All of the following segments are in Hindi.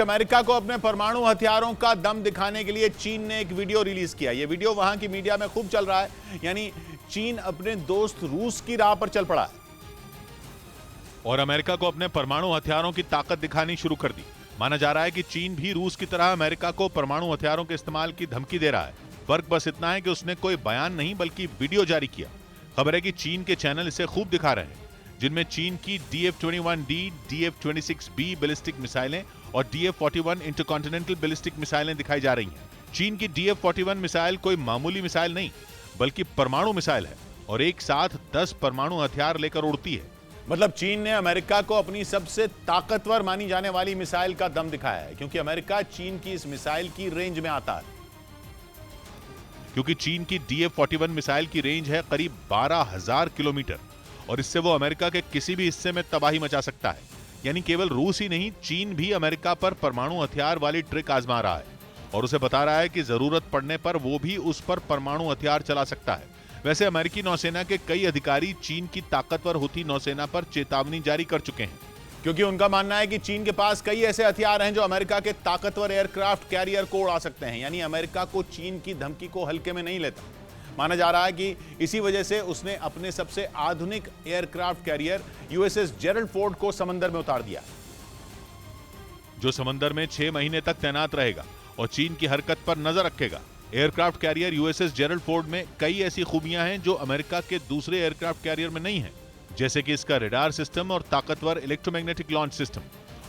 अमेरिका को अपने परमाणु हथियारों का दम दिखाने के लिए चीन ने एक वीडियो रिलीज किया। यह वीडियो वहां की मीडिया में खूब चल रहा है, यानी चीन अपने दोस्त रूस की राह पर चल पड़ा है और अमेरिका को अपने परमाणु हथियारों की ताकत दिखानी शुरू कर दी। माना जा रहा है कि चीन भी रूस की तरह अमेरिका को परमाणु हथियारों के इस्तेमाल की धमकी दे रहा है। फर्क बस इतना है कि उसने कोई बयान नहीं बल्कि वीडियो जारी किया। खबर है कि चीन के चैनल इसे खूब दिखा रहे हैं, जिनमें चीन की DF-21D, DF-26B बैलिस्टिक मिसाइलें और DF-41 इंटरकॉन्टिनेंटल बैलिस्टिक मिसाइलें दिखाई जा रही हैं। चीन की DF-41 मिसाइल कोई मामूली मिसाइल नहीं बल्कि परमाणु मिसाइल है और एक साथ 10 परमाणु हथियार लेकर उड़ती है। मतलब चीन ने अमेरिका को अपनी सबसे ताकतवर मानी जाने वाली मिसाइल का दम दिखाया है, क्योंकि अमेरिका चीन की इस मिसाइल की रेंज में आता है। क्योंकि चीन की DF-41 मिसाइल की रेंज है करीब 12,000 किलोमीटर और इससे वो अमेरिका के किसी भी हिस्से में तबाही मचा सकता है। यानी केवल रूस ही नहीं, चीन भी अमेरिका पर परमाणु हथियार वाली ट्रिक आजमा रहा है और उसे बता रहा है कि जरूरत पड़ने पर वो भी उस पर परमाणु हथियार चला सकता है। वैसे अमेरिकी नौसेना के कई अधिकारी चीन की ताकतवर हुती नौसेना पर चेतावनी जारी कर चुके हैं, क्योंकि उनका मानना है कि चीन के पास कई ऐसे हथियार हैं जो अमेरिका के ताकतवर एयरक्राफ्ट कैरियर को उड़ा सकते हैं। यानी अमेरिका को चीन की धमकी को हल्के में नहीं लेता। माना जा रहा है कि इसी वजह से उसने अपने सबसे आधुनिक aircraft carrier USS Gerald Ford को समंदर में उतार दिया, जो समंदर में 6 महीने तक तैनात रहेगा और चीन की हरकत पर नजर रखेगा। Aircraft carrier USS Gerald Ford में कई ऐसी खूबियां हैं जो अमेरिका के दूसरे एयरक्राफ्ट कैरियर में नहीं है, जैसे कि इसका रडार सिस्टम और ताकतवर इलेक्ट्रोमैग्नेटिक लॉन्च सिस्टम।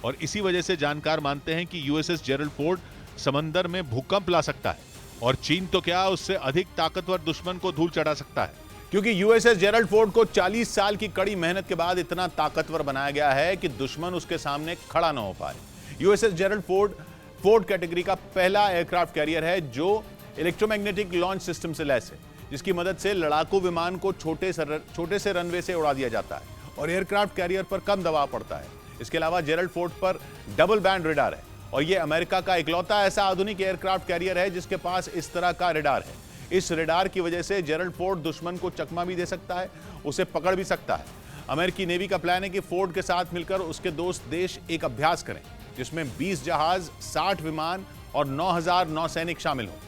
और इसी वजह से जानकार मानते हैं कि USS जेरल्ड फोर्ड समंदर में भूकंप ला सकता है और चीन तो क्या, उससे अधिक ताकतवर दुश्मन को धूल चढ़ा सकता है। क्योंकि USS जेरल्ड फोर्ड को 40 साल की कड़ी मेहनत के बाद इतना ताकतवर बनाया गया है कि दुश्मन उसके सामने खड़ा न हो पाए। USS जेरल्ड फोर्ड कैटेगरी का पहला एयरक्राफ्ट कैरियर है जो इलेक्ट्रोमैग्नेटिक लॉन्च सिस्टम से लैस है, जिसकी मदद से लड़ाकू विमान को छोटे से रनवे से उड़ा दिया जाता है और एयरक्राफ्ट कैरियर पर कम दबाव पड़ता है। इसके अलावा जेरल्ड फोर्ड पर डबल बैंड रडार है और यह अमेरिका का इकलौता ऐसा आधुनिक एयरक्राफ्ट कैरियर है जिसके पास इस तरह का रडार है। इस रडार की वजह से जेरल्ड फोर्ड दुश्मन को चकमा भी दे सकता है, उसे पकड़ भी सकता है। अमेरिकी नेवी का प्लान है कि फोर्ड के साथ मिलकर उसके दोस्त देश एक अभ्यास करें जिसमें 20 जहाज, 60 विमान और 9,000 नौसैनिक शामिल हों।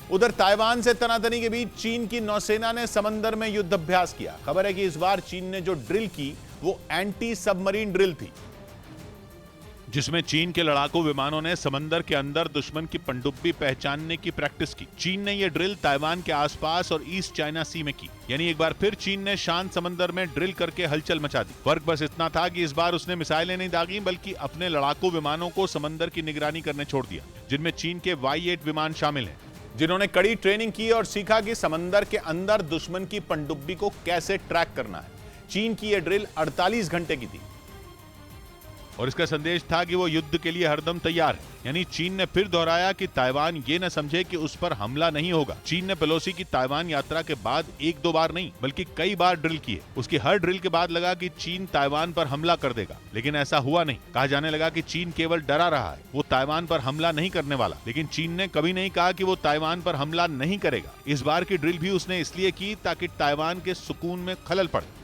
उधर ताइवान से तनातनी के बीच चीन की नौसेना ने समंदर में युद्ध अभ्यास किया। खबर है कि इस बार चीन ने जो ड्रिल की वो एंटी सबमरीन ड्रिल थी, जिसमें चीन के लड़ाकू विमानों ने समंदर के अंदर दुश्मन की पनडुब्बी पहचानने की प्रैक्टिस की। चीन ने यह ड्रिल ताइवान के आसपास और ईस्ट चाइना सी में की। यानी एक बार फिर चीन ने शांत समंदर में ड्रिल करके हलचल मचा दी। फर्क बस इतना था कि इस बार उसने मिसाइलें नहीं दागी बल्कि अपने लड़ाकू विमानों को समंदर की निगरानी करने छोड़ दिया, जिनमें चीन के Y-8 विमान शामिल हैं, जिन्होंने कड़ी ट्रेनिंग की और सीखा कि समंदर के अंदर दुश्मन की पनडुब्बी को कैसे ट्रैक करना है। चीन की यह ड्रिल 48 घंटे की थी और इसका संदेश था कि वो युद्ध के लिए हरदम तैयार है। यानी चीन ने फिर दोहराया कि ताइवान ये न समझे कि उस पर हमला नहीं होगा। चीन ने पेलोसी की ताइवान यात्रा के बाद 1-2 बार नहीं बल्कि कई बार ड्रिल किए। उसकी हर ड्रिल के बाद लगा कि चीन ताइवान पर हमला कर देगा, लेकिन ऐसा हुआ नहीं। कहा जाने लगा कि चीन केवल डरा रहा है, वो ताइवान पर हमला नहीं करने वाला। लेकिन चीन ने कभी नहीं कहा कि वो ताइवान पर हमला नहीं करेगा। इस बार की ड्रिल भी उसने इसलिए की ताकि ताइवान के सुकून में खलल पड़े।